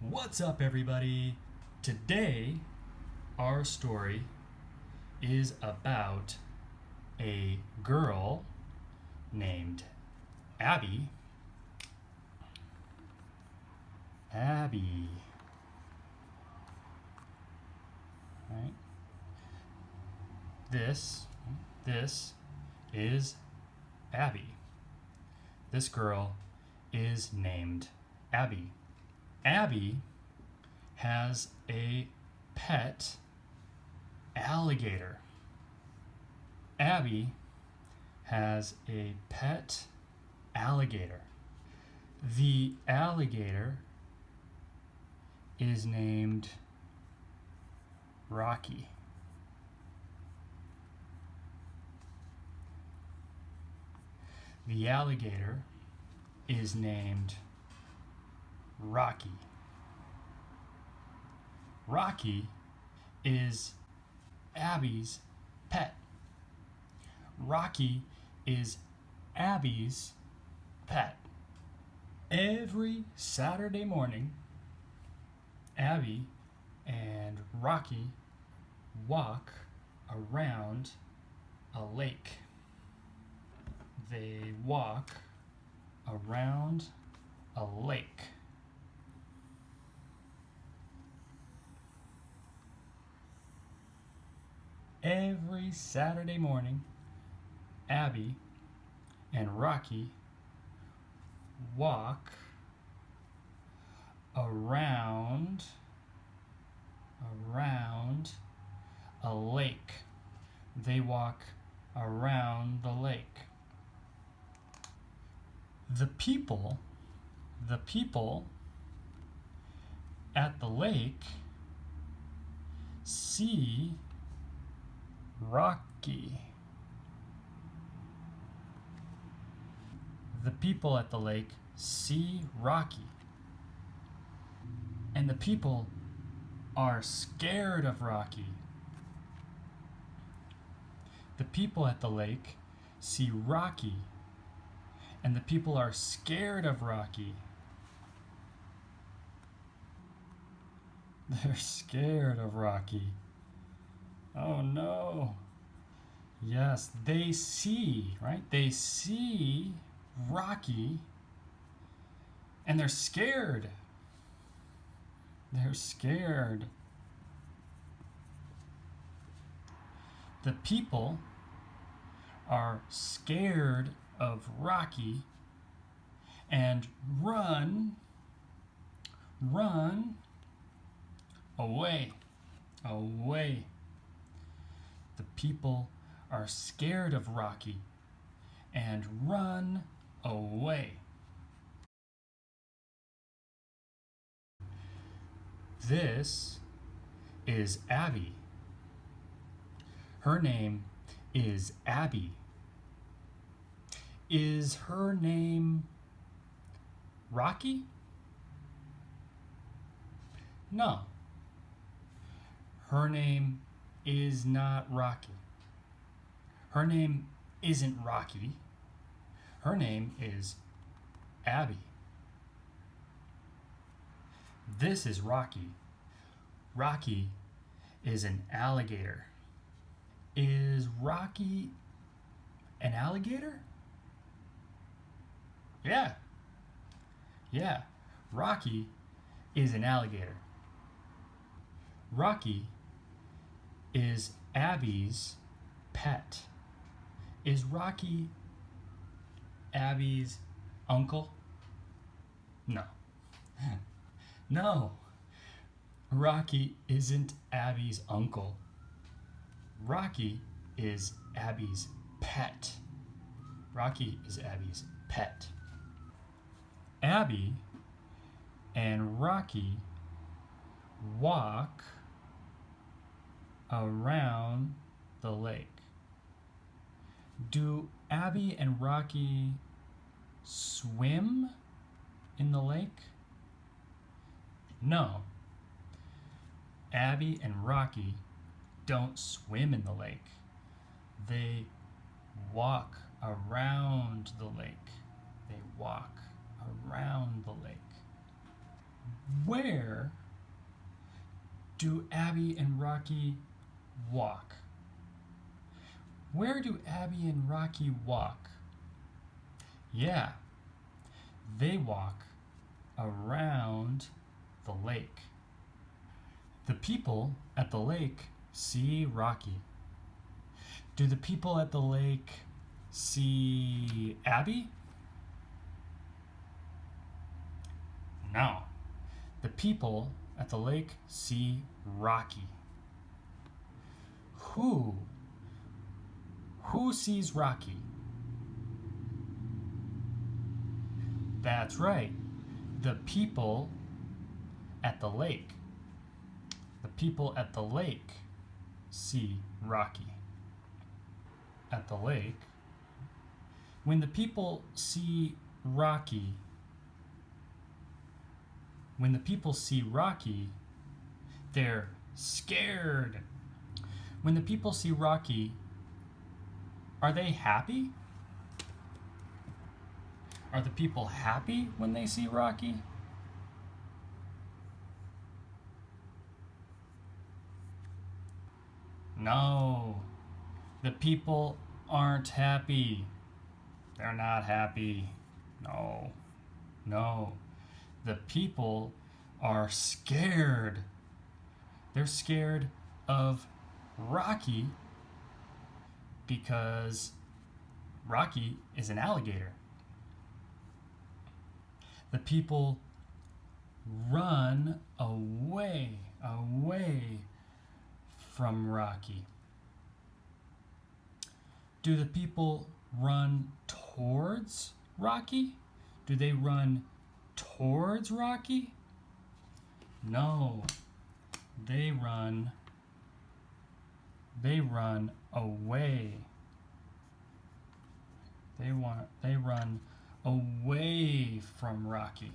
What's up, everybody? Today, our story is about a girl named Abby. Right? This is Abby. This girl is named Abby. Abby has a pet alligator. Abby has a pet alligator. The alligator is named Rocky. The alligator is named Rocky. Rocky is Abby's pet. Rocky is Abby's pet. Every Saturday morning, Abby and Rocky walk around a lake. They walk around a lake. Every Saturday morning, Abby and Rocky walk around a lake. They walk around the lake. The people at the lake see Rocky. The people at the lake see Rocky. And the people are scared of Rocky. The people at the lake see Rocky. And the people are scared of Rocky. They're scared of Rocky. Oh no. Yes, they see, right? They see Rocky and they're scared. They're scared. The people are scared of Rocky and run away. The people are scared of Rocky and run away. This is Abby. Her name is Abby. Is her name Rocky? No. Her name is not Rocky. Her name isn't Rocky. Her name is Abby. This is Rocky. Rocky is an alligator. Is Rocky an alligator? Yeah. Rocky is an alligator. Rocky is Abby's pet. Is Rocky Abby's uncle? No. No. Rocky isn't Abby's uncle. Rocky is Abby's pet. Rocky is Abby's pet. Abby and Rocky walk around the lake. Do Abby and Rocky swim in the lake? No. Abby and Rocky don't swim in the lake. They walk around the lake. They walk around the lake. Where do Abby and Rocky walk? Where do Abby and Rocky walk? Yeah, they walk around the lake. The people at the lake see Rocky. Do the people at the lake see Abby? No. The people at the lake see Rocky. Who sees Rocky? That's right. The people at the lake. The people at the lake see Rocky. At the lake, when the people see Rocky, they're scared. When the people see Rocky, are they happy? Are the people happy when they see Rocky? No, the people aren't happy. They're not happy. No. The people are scared. They're scared of Rocky because Rocky is an alligator. The people run away from Rocky. Do the people run towards Rocky? Do they run towards Rocky? No. They run away. They run away from Rocky.